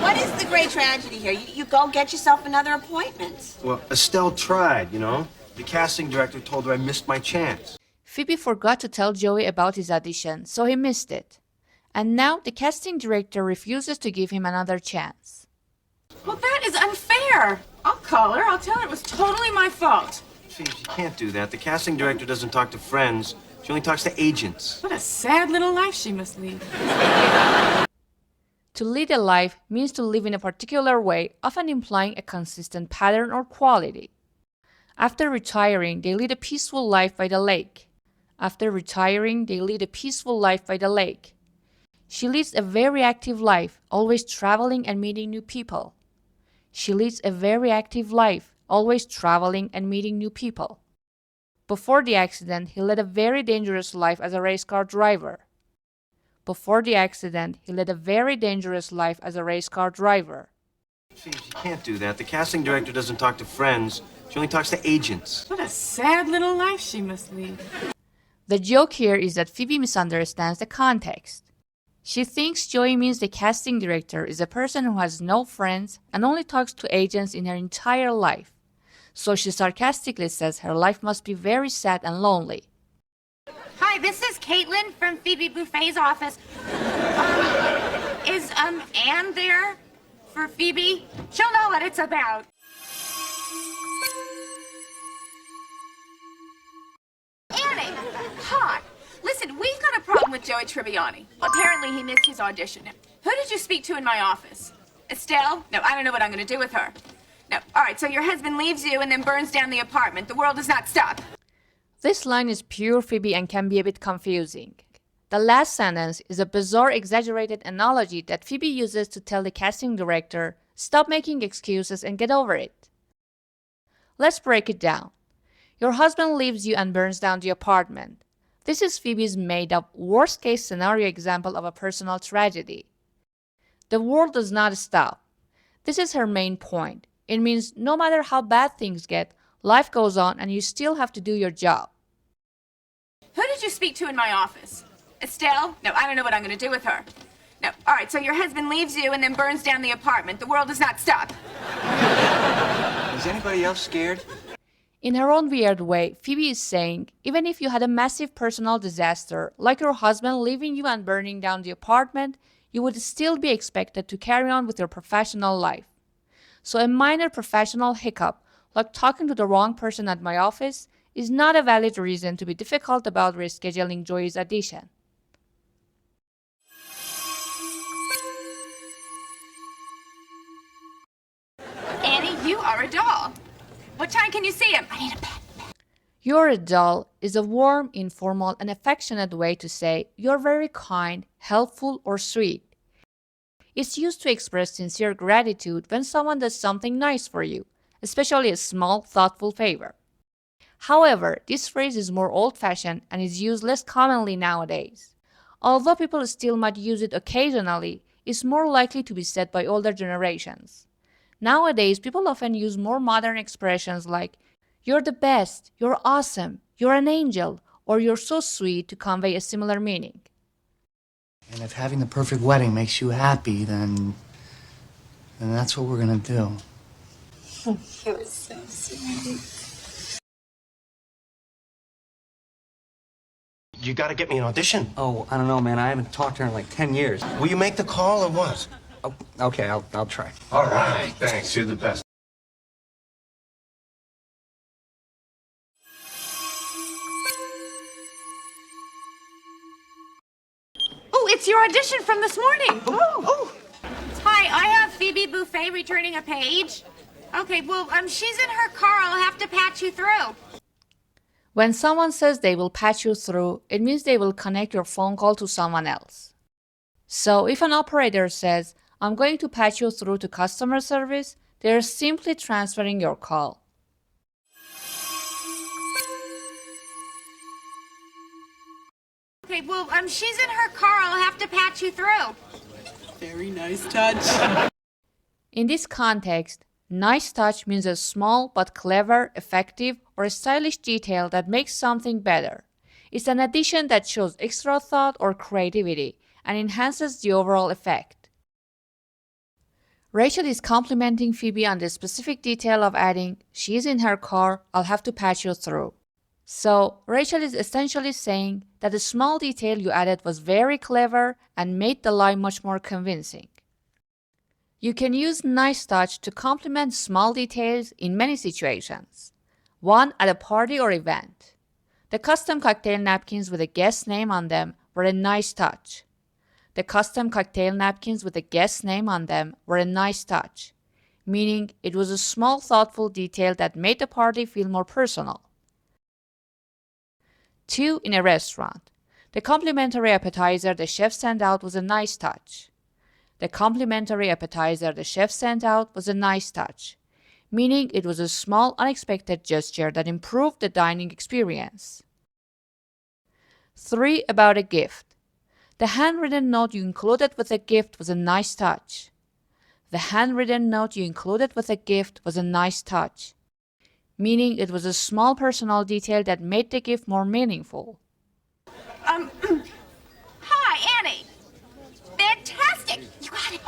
What is the great tragedy here? You go get yourself another appointment. Well, Estelle tried, you know. The casting director told her I missed my chance. Phoebe forgot to tell Joey about his audition, so he missed it. And now the casting director refuses to give him another chance. Well, that is unfair. I'll call her. I'll tell her it was totally my fault. Phoebe, you can't do that. The casting director doesn't talk to friends. She only talks to agents. What a sad little life she must lead. To lead a life means to live in a particular way, often implying a consistent pattern or quality. After retiring, they lead a peaceful life by the lake. After retiring, they lead a peaceful life by the lake. She leads a very active life, always traveling and meeting new people. She leads a very active life, always traveling and meeting new people. Before the accident, he led a very dangerous life as a race car driver. Before the accident, he led a very dangerous life as a race car driver. Phoebe, you can't do that. The casting director doesn't talk to friends. She only talks to agents. What a sad little life she must lead. The joke here is that Phoebe misunderstands the context. She thinks Joey means the casting director is a person who has no friends and only talks to agents in her entire life. So she sarcastically says her life must be very sad and lonely. Hi, this is Caitlin from Phoebe Buffet's office. Is Anne there for Phoebe? She'll know what it's about. Annie, hi. Listen, we've got a problem with Joey Tribbiani. Apparently he missed his audition. Who did you speak to in my office? Estelle? No, I don't know what I'm going to do with her. No. All right, so your husband leaves you and then burns down the apartment. The world does not stop. This line is pure Phoebe and can be a bit confusing. The last sentence is a bizarre, exaggerated analogy that Phoebe uses to tell the casting director, stop making excuses and get over it. Let's break it down. Your husband leaves you and burns down the apartment. This is Phoebe's made-up, worst-case scenario example of a personal tragedy. The world does not stop. This is her main point. It means no matter how bad things get, life goes on and you still have to do your job. Who did you speak to in my office? Estelle? No, I don't know what I'm going to do with her. No. All right, so your husband leaves you and then burns down the apartment. The world does not stop. Is anybody else scared? In her own weird way, Phoebe is saying, even if you had a massive personal disaster, like your husband leaving you and burning down the apartment, you would still be expected to carry on with your professional life. So a minor professional hiccup, like talking to the wrong person at my office, is not a valid reason to be difficult about rescheduling Joey's audition. Annie, you are a doll. What time can you see him? I need a pen. You're a doll is a warm, informal, and affectionate way to say you're very kind, helpful, or sweet. It's used to express sincere gratitude when someone does something nice for you, especially a small, thoughtful favor. However, this phrase is more old-fashioned and is used less commonly nowadays. Although people still might use it occasionally, it's more likely to be said by older generations. Nowadays, people often use more modern expressions like, you're the best, you're awesome, you're an angel, or you're so sweet to convey a similar meaning. And if having the perfect wedding makes you happy, then that's what we're gonna do. You're so sweet. You gotta get me an audition. Oh, I don't know, man. I haven't talked to her in like 10 years. Will you make the call or what? Oh, okay, I'll try. All right, thanks. You're the best. Oh, it's your audition from this morning. Oh. Hi, I have Phoebe Buffet returning a page. Okay, well, she's in her car. I'll have to patch you through. When someone says they will patch you through, it means they will connect your phone call to someone else. So if an operator says, I'm going to patch you through to customer service, they're simply transferring your call. Okay, well, she's in her car. I'll have to patch you through. Very nice touch. In this context, nice touch means a small but clever, effective, or a stylish detail that makes something better. It's an addition that shows extra thought or creativity and enhances the overall effect. Rachel is complimenting Phoebe on the specific detail of adding, "She's in her car, I'll have to patch you through." So, Rachel is essentially saying that the small detail you added was very clever and made the lie much more convincing. You can use nice touch to compliment small details in many situations. One, at a party or event. The custom cocktail napkins with a guest name on them were a nice touch. The custom cocktail napkins with a guest name on them were a nice touch, meaning it was a small, thoughtful detail that made the party feel more personal. 2, in a restaurant. The complimentary appetizer the chef sent out was a nice touch. The complimentary appetizer the chef sent out was a nice touch, meaning it was a small, unexpected gesture that improved the dining experience. 3, about a gift. The handwritten note you included with the gift was a nice touch. The handwritten note you included with the gift was a nice touch, meaning it was a small personal detail that made the gift more meaningful. Hi, Annie. Fantastic. You got it.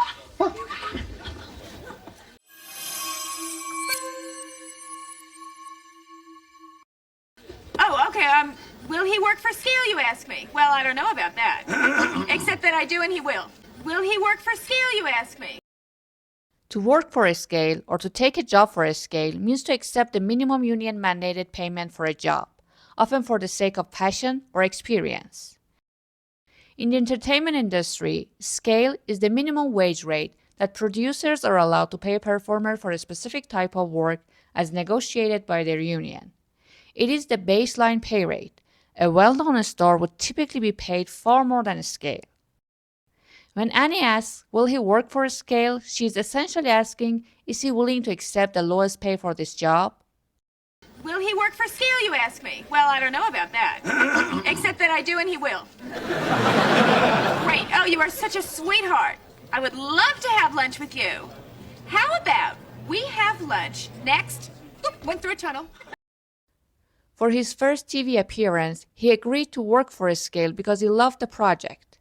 Oh, okay, will he work for scale, you ask me? Well, I don't know about that. Except that I do and he will. Will he work for scale, you ask me? To work for a scale or to take a job for a scale means to accept the minimum union mandated payment for a job, often for the sake of passion or experience. In the entertainment industry, scale is the minimum wage rate that producers are allowed to pay a performer for a specific type of work as negotiated by their union. It is the baseline pay rate. A well-known star would typically be paid far more than a scale. When Annie asks, will he work for a scale, she is essentially asking, is he willing to accept the lowest pay for this job? Will he work for scale, you ask me? Well, I don't know about that. Except that I do and he will. Great. Oh, you are such a sweetheart. I would love to have lunch with you. How about we have lunch next? Oop, went through a tunnel. For his first TV appearance, he agreed to work for a scale because he loved the project.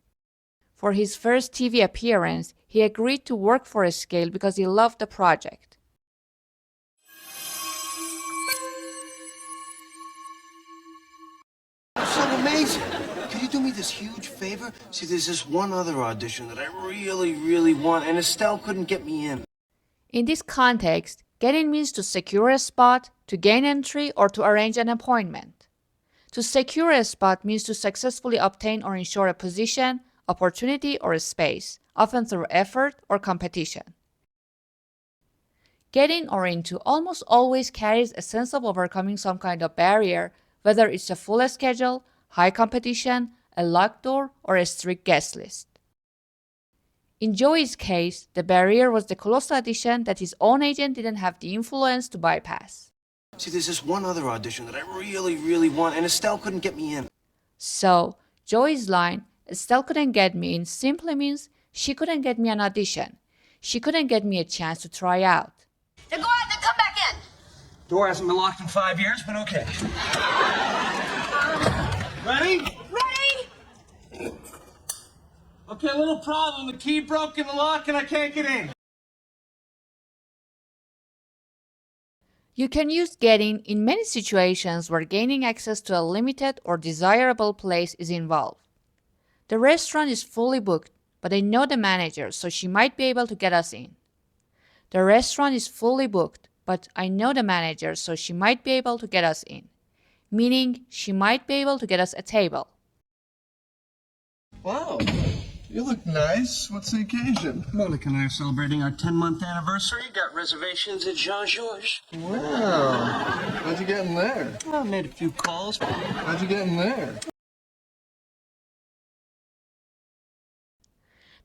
For his first TV appearance, he agreed to work for a scale because he loved the project. So amazing. Can you do me this huge favor? See, there's this one other audition that I really, really want, and Estelle couldn't get me in. In this context, get in means to secure a spot, to gain entry, or to arrange an appointment. To secure a spot means to successfully obtain or ensure a position, opportunity, or a space, often through effort or competition. Get in or into almost always carries a sense of overcoming some kind of barrier, whether it's a full schedule, high competition, a locked door, or a strict guest list. In Joey's case, the barrier was the close audition that his own agent didn't have the influence to bypass. See, there's this one other audition that I really, really want, and Estelle couldn't get me in. So, Joey's line, Estelle couldn't get me in, simply means she couldn't get me an audition. She couldn't get me a chance to try out. Then go out, then come back in. Door hasn't been locked in 5 years, but okay. Ready? Ready? Okay, little problem. The key broke in the lock and I can't get in. You can use getting in many situations where gaining access to a limited or desirable place is involved. The restaurant is fully booked, but I know the manager, so she might be able to get us in. The restaurant is fully booked, but I know the manager, so she might be able to get us in. Meaning, she might be able to get us a table. Wow, you look nice. What's the occasion? Monica and I are celebrating our 10-month anniversary. Got reservations at Jean-Georges. Wow. How'd you get in there? I made a few calls. How'd you get in there?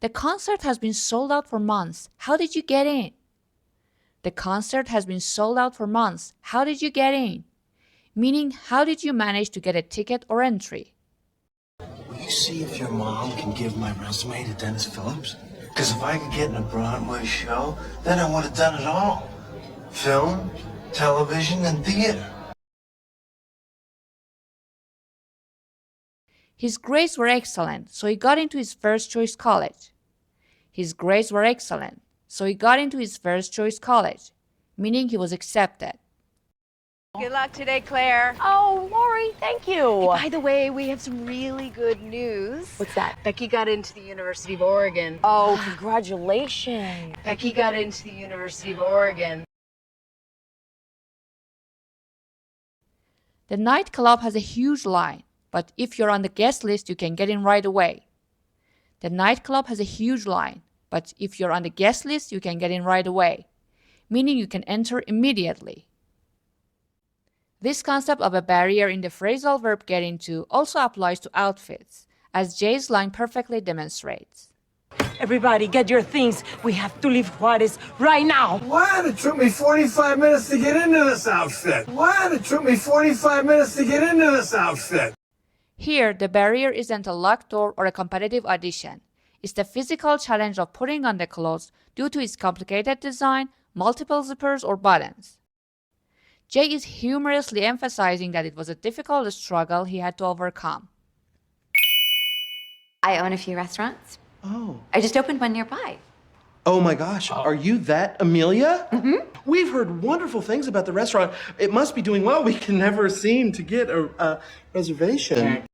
The concert has been sold out for months. How did you get in? The concert has been sold out for months. How did you get in? Meaning, how did you manage to get a ticket or entry? Will you see if your mom can give my resume to Dennis Phillips? Because if I could get in a Broadway show, then I would have done it all. Film, television, and theater. His grades were excellent, so he got into his first choice college. His grades were excellent, so he got into his first choice college, meaning he was accepted. Good luck today, Claire. Oh, Lori, thank you. By the way, we have some really good news. What's that? Becky got into the University of Oregon. Oh, congratulations. Becky got into the University of Oregon. The nightclub has a huge line, but if you're on the guest list, you can get in right away. The nightclub has a huge line, but if you're on the guest list, you can get in right away, meaning you can enter immediately. This concept of a barrier in the phrasal verb get into also applies to outfits, as Jay's line perfectly demonstrates. Everybody, get your things. We have to leave Juarez right now. Why did it took me 45 minutes to get into this outfit? Why did it took me 45 minutes to get into this outfit? Here, the barrier isn't a locked door or a competitive audition. It's the physical challenge of putting on the clothes due to its complicated design, multiple zippers or buttons. Jay is humorously emphasizing that it was a difficult struggle he had to overcome. I own a few restaurants. Oh. I just opened one nearby. Oh my gosh, are you that Amelia? Mm-hmm. We've heard wonderful things about the restaurant. It must be doing well. We can never seem to get a reservation.